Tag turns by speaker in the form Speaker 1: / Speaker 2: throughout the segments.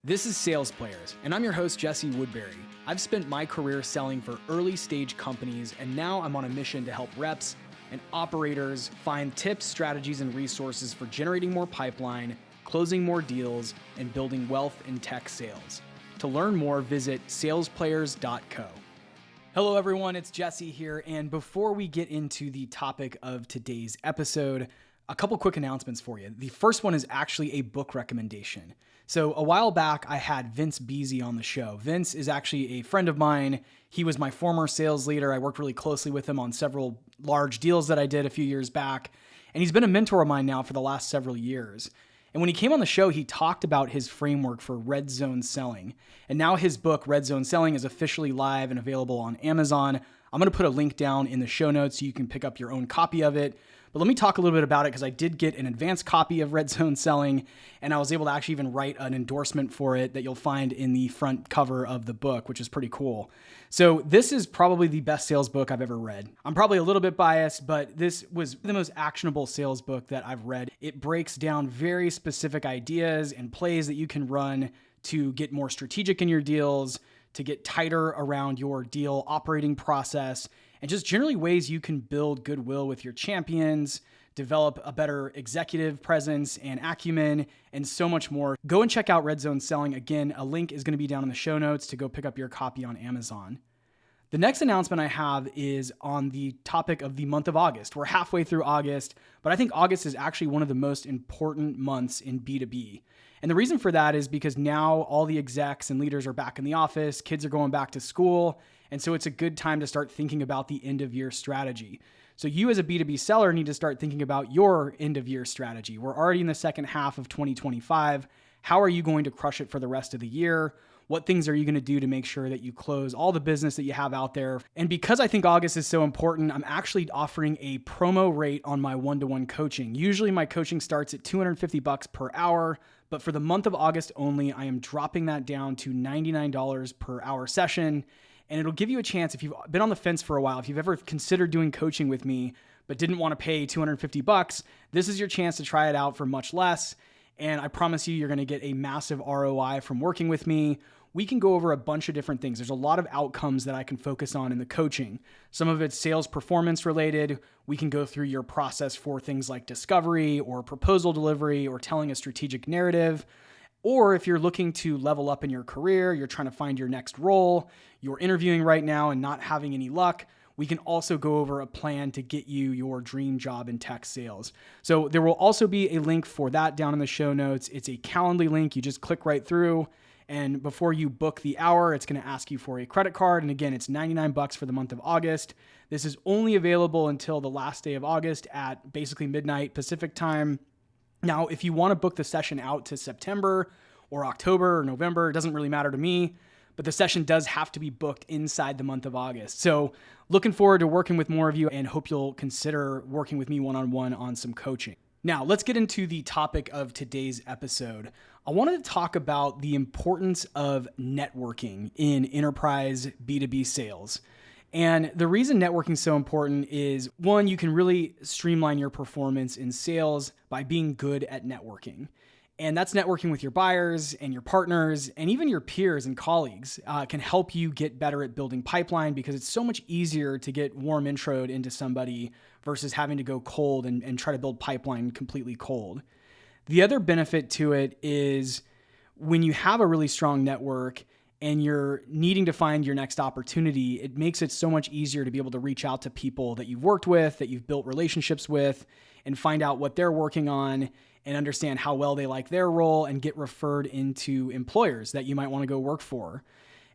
Speaker 1: This is Sales Players, and I'm your host, Jesse Woodbury. I've spent my career selling for early stage companies, and now I'm on a mission to help reps and operators find tips, strategies, and resources for generating more pipeline, closing more deals, and building wealth in tech sales. To learn more, visit salesplayers.co. Hello, everyone. It's Jesse here, and before we get into the topic of today's episode, a couple quick announcements for you. The first one is actually a book recommendation. So a while back, I had Vince Beese on the show. Vince is actually a friend of mine. He was my former sales leader. I worked really closely with him on several large deals that I did a few years back. And he's been a mentor of mine now for the last several years. And when he came on the show, he talked about his framework for red zone selling. And now his book, Red Zone Selling, is officially live and available on Amazon. I'm going to put a link down in the show notes so you can pick up your own copy of it. But let me talk a little bit about it because I did get an advanced copy of Red Zone Selling, and I was able to actually even write an endorsement for it that you'll find in the front cover of the book, which is pretty cool. So this is probably the best sales book I've ever read. I'm probably a little bit biased, but this was the most actionable sales book that I've read. It breaks down very specific ideas and plays that you can run to get more strategic in your deals, to get tighter around your deal operating process, and just generally ways you can build goodwill with your champions, develop a better executive presence and acumen, and so much more. Go and check out Red Zone Selling. Again, a link is going to be down in the show notes to go pick up your copy on Amazon. The next announcement I have is on the topic of the month of August. We're halfway through August, but I think August is actually one of the most important months in B2B. And the reason for that is because now all the execs and leaders are back in the office, kids are going back to school, and so it's a good time to start thinking about the end of year strategy. So you as a B2B seller need to start thinking about your end of year strategy. We're already in the second half of 2025. How are you going to crush it for the rest of the year? What things are you going to do to make sure that you close all the business that you have out there? And because I think August is so important, I'm actually offering a promo rate on my one-to-one coaching. Usually my coaching starts at $250 per hour, but for the month of August only, I am dropping that down to $99 per hour session. And it'll give you a chance, if you've been on the fence for a while, if you've ever considered doing coaching with me, but didn't want to pay $250, this is your chance to try it out for much less. And I promise you, you're going to get a massive ROI from working with me. We can go over a bunch of different things. There's a lot of outcomes that I can focus on in the coaching. Some of it's sales performance related. We can go through your process for things like discovery or proposal delivery or telling a strategic narrative. Or if you're looking to level up in your career, you're trying to find your next role, you're interviewing right now and not having any luck, we can also go over a plan to get you your dream job in tech sales. So there will also be a link for that down in the show notes. It's a Calendly link. You just click right through. And before you book the hour, it's going to ask you for a credit card. And again, it's $99 for the month of August. This is only available until the last day of August at basically midnight Pacific time. Now, if you want to book the session out to September or October or November, it doesn't really matter to me, but the session does have to be booked inside the month of August. So looking forward to working with more of you and hope you'll consider working with me one-on-one on some coaching. Now, let's get into the topic of today's episode. I wanted to talk about the importance of networking in enterprise B2B sales. And the reason networking is so important is, one, you can really streamline your performance in sales by being good at networking. And that's networking with your buyers and your partners and even your peers and colleagues can help you get better at building pipeline because it's so much easier to get warm introed into somebody versus having to go cold and try to build pipeline completely cold. The other benefit to it is when you have a really strong network and you're needing to find your next opportunity, it makes it so much easier to be able to reach out to people that you've worked with, that you've built relationships with, and find out what they're working on and understand how well they like their role and get referred into employers that you might want to go work for.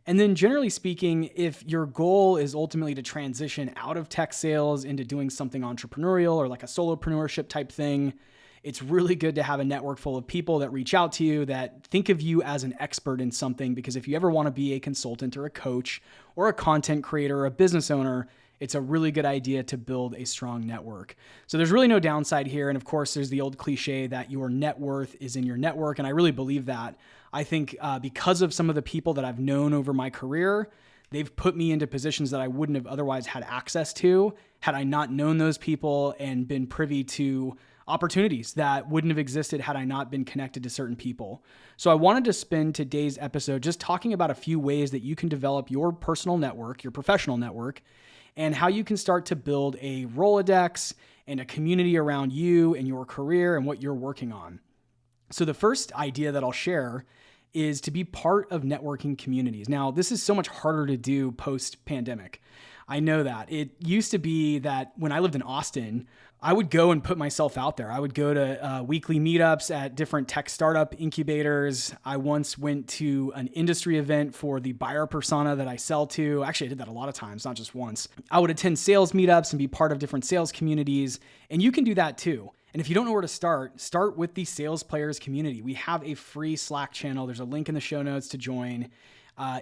Speaker 1: And then generally speaking, if your goal is ultimately to transition out of tech sales into doing something entrepreneurial or like a solopreneurship type thing, it's really good to have a network full of people that reach out to you, that think of you as an expert in something, because if you ever want to be a consultant or a coach or a content creator or a business owner, it's a really good idea to build a strong network. So there's really no downside here. And of course, there's the old cliche that your net worth is in your network. And I really believe that. I think because of some of the people that I've known over my career, they've put me into positions that I wouldn't have otherwise had access to had I not known those people and been privy to opportunities that wouldn't have existed had I not been connected to certain people. So I wanted to spend today's episode just talking about a few ways that you can develop your personal network, your professional network, and how you can start to build a Rolodex and a community around you and your career and what you're working on. So the first idea that I'll share is to be part of networking communities. Now, this is so much harder to do post-pandemic. I know that. It used to be that when I lived in Austin, I would go and put myself out there. I would go to weekly meetups at different tech startup incubators. I once went to an industry event for the buyer persona that I sell to. Actually, I did that a lot of times, not just once. I would attend sales meetups and be part of different sales communities. And you can do that too. And if you don't know where to start with the Sales Players community. We have a free Slack channel. There's a link in the show notes to join.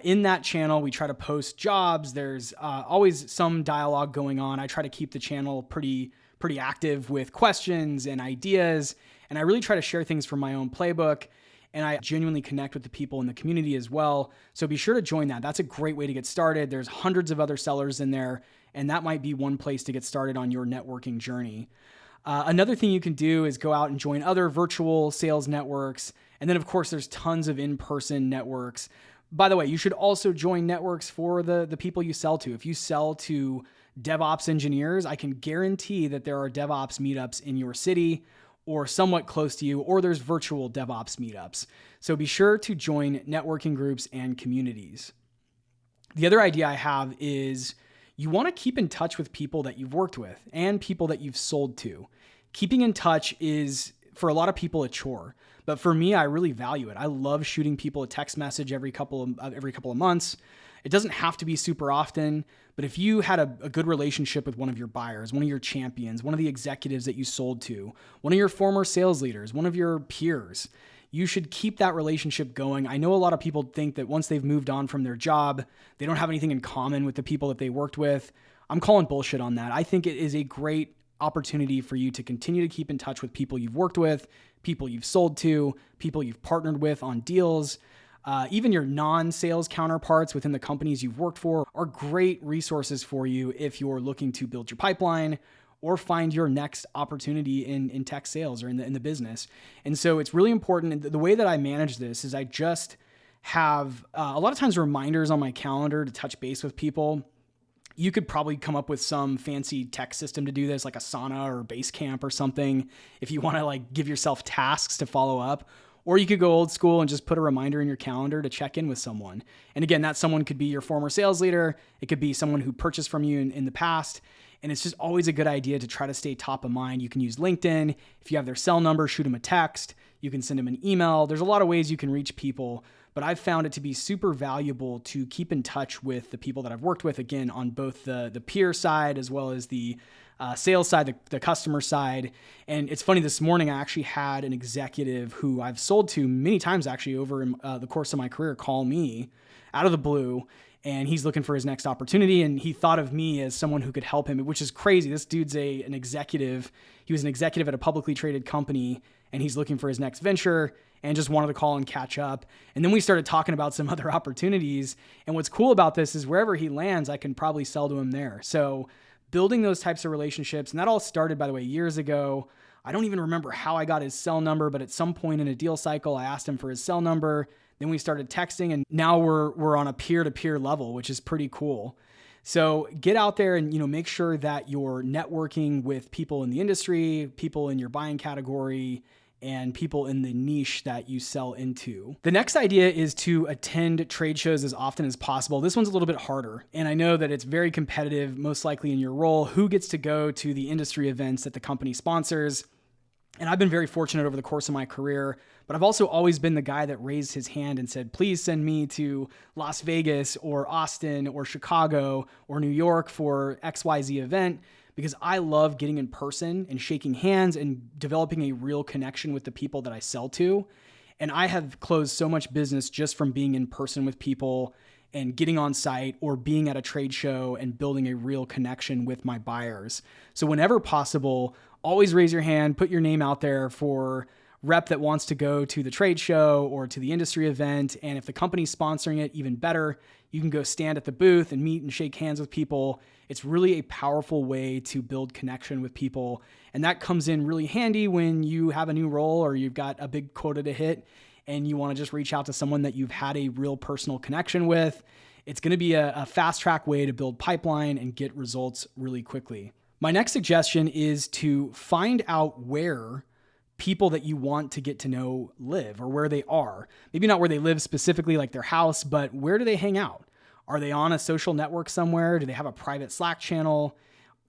Speaker 1: In that channel, we try to post jobs. There's always some dialogue going on. I try to keep the channel pretty active with questions and ideas. And I really try to share things from my own playbook. And I genuinely connect with the people in the community as well. So be sure to join that. That's a great way to get started. There's hundreds of other sellers in there. And that might be one place to get started on your networking journey. Another thing you can do is go out and join other virtual sales networks. And then, of course, there's tons of in-person networks. By the way, you should also join networks for the people you sell to. If you sell to DevOps engineers, I can guarantee that there are DevOps meetups in your city or somewhat close to you, or there's virtual DevOps meetups. So be sure to join networking groups and communities. The other idea I have is you want to keep in touch with people that you've worked with and people that you've sold to. Keeping in touch is, for a lot of people, a chore. But for me, I really value it. I love shooting people a text message every couple of months. It doesn't have to be super often, but if you had a good relationship with one of your buyers, one of your champions, one of the executives that you sold to, one of your former sales leaders, one of your peers, you should keep that relationship going. I know a lot of people think that once they've moved on from their job, they don't have anything in common with the people that they worked with. I'm calling bullshit on that. I think it is a great opportunity for you to continue to keep in touch with people you've worked with, people you've sold to, people you've partnered with on deals. Even your non-sales counterparts within the companies you've worked for are great resources for you if you're looking to build your pipeline or find your next opportunity in tech sales or in the business. And so it's really important. And the way that I manage this is I just have a lot of times reminders on my calendar to touch base with people. You could probably come up with some fancy tech system to do this, like Asana or Basecamp or something, if you want to like give yourself tasks to follow up. Or you could go old school and just put a reminder in your calendar to check in with someone. And again, that someone could be your former sales leader. It could be someone who purchased from you in the past. And it's just always a good idea to try to stay top of mind. You can use LinkedIn. If you have their cell number, shoot them a text. You can send them an email. There's a lot of ways you can reach people, but I've found it to be super valuable to keep in touch with the people that I've worked with, again, on both the peer side as well as the sales side, the customer side. And it's funny, this morning I actually had an executive who I've sold to many times actually over in the course of my career call me out of the blue, and he's looking for his next opportunity. And he thought of me as someone who could help him, which is crazy. This dude's an executive. He was an executive at a publicly traded company, and he's looking for his next venture and just wanted to call and catch up. And then we started talking about some other opportunities. And what's cool about this is wherever he lands, I can probably sell to him there. So building those types of relationships, and that all started, by the way, years ago. I don't even remember how I got his cell number, but at some point in a deal cycle, I asked him for his cell number. Then we started texting, and now we're on a peer-to-peer level, which is pretty cool. So get out there and make sure that you're networking with people in the industry, people in your buying category, and people in the niche that you sell into. The next idea is to attend trade shows as often as possible. This one's a little bit harder, and I know that it's very competitive, most likely in your role, who gets to go to the industry events that the company sponsors. And I've been very fortunate over the course of my career, but I've also always been the guy that raised his hand and said, please send me to Las Vegas or Austin or Chicago or New York for XYZ event, because I love getting in person and shaking hands and developing a real connection with the people that I sell to. And I have closed so much business just from being in person with people and getting on site or being at a trade show and building a real connection with my buyers. So whenever possible, always raise your hand, put your name out there for rep that wants to go to the trade show or to the industry event. And if the company's sponsoring it, even better, you can go stand at the booth and meet and shake hands with people. It's really a powerful way to build connection with people. And that comes in really handy when you have a new role or you've got a big quota to hit and you want to just reach out to someone that you've had a real personal connection with. It's going to be a fast track way to build pipeline and get results really quickly. My next suggestion is to find out where people that you want to get to know live or where they are. Maybe not where they live specifically, like their house, but where do they hang out? Are they on a social network somewhere? Do they have a private Slack channel?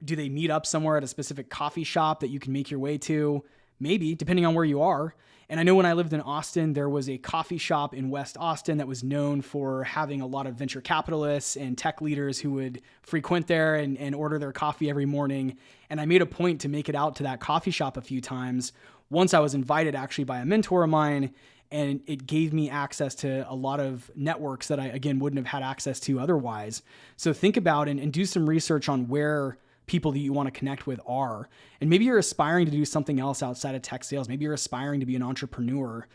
Speaker 1: Do they meet up somewhere at a specific coffee shop that you can make your way to? Maybe, depending on where you are. And I know when I lived in Austin, there was a coffee shop in West Austin that was known for having a lot of venture capitalists and tech leaders who would frequent there and order their coffee every morning. And I made a point to make it out to that coffee shop a few times. Once I was invited actually by a mentor of mine, and it gave me access to a lot of networks that I, again, wouldn't have had access to otherwise. So think about and do some research on where people that you want to connect with are. And maybe you're aspiring to do something else outside of tech sales. Maybe you're aspiring to be an entrepreneur,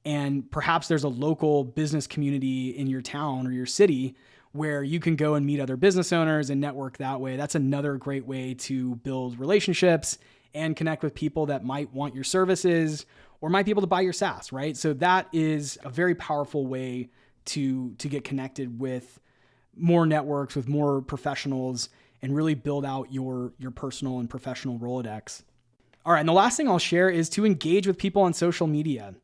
Speaker 1: and perhaps there's a local business community in your town or your city where you can go and meet other business owners and network that way. That's another great way to build relationships and connect with people that might want your services or might be able to buy your SaaS, right? So that is a very powerful way to get connected with more networks, with more professionals, and really build out your personal and professional Rolodex. All right, and the last thing I'll share is to engage with people on social media.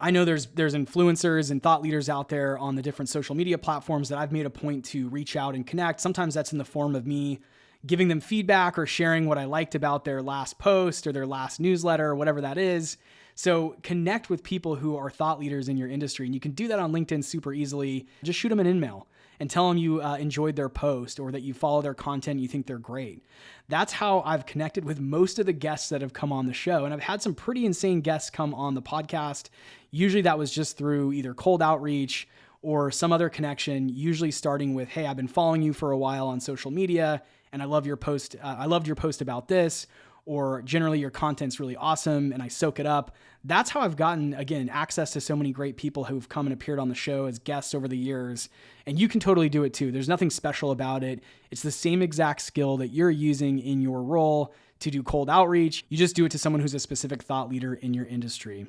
Speaker 1: I know there's influencers and thought leaders out there on the different social media platforms that I've made a point to reach out and connect. Sometimes that's in the form of me giving them feedback or sharing what I liked about their last post or their last newsletter or whatever that is. So connect with people who are thought leaders in your industry. And you can do that on LinkedIn super easily. Just shoot them an email and tell them you enjoyed their post or that you follow their content and you think they're great. That's how I've connected with most of the guests that have come on the show. And I've had some pretty insane guests come on the podcast. Usually that was just through either cold outreach or some other connection, usually starting with, hey, I've been following you for a while on social media and I love your post. I loved your post about this, or generally your content's really awesome and I soak it up. That's how I've gotten, again, access to so many great people who've come and appeared on the show as guests over the years. And you can totally do it too. There's nothing special about it. It's the same exact skill that you're using in your role to do cold outreach. You just do it to someone who's a specific thought leader in your industry.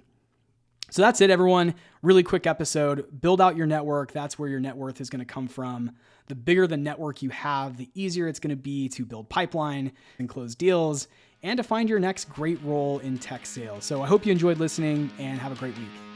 Speaker 1: So that's it, everyone. Really quick episode. Build out your network. That's where your net worth is going to come from. The bigger the network you have, the easier it's going to be to build pipeline and close deals and to find your next great role in tech sales. So I hope you enjoyed listening and have a great week.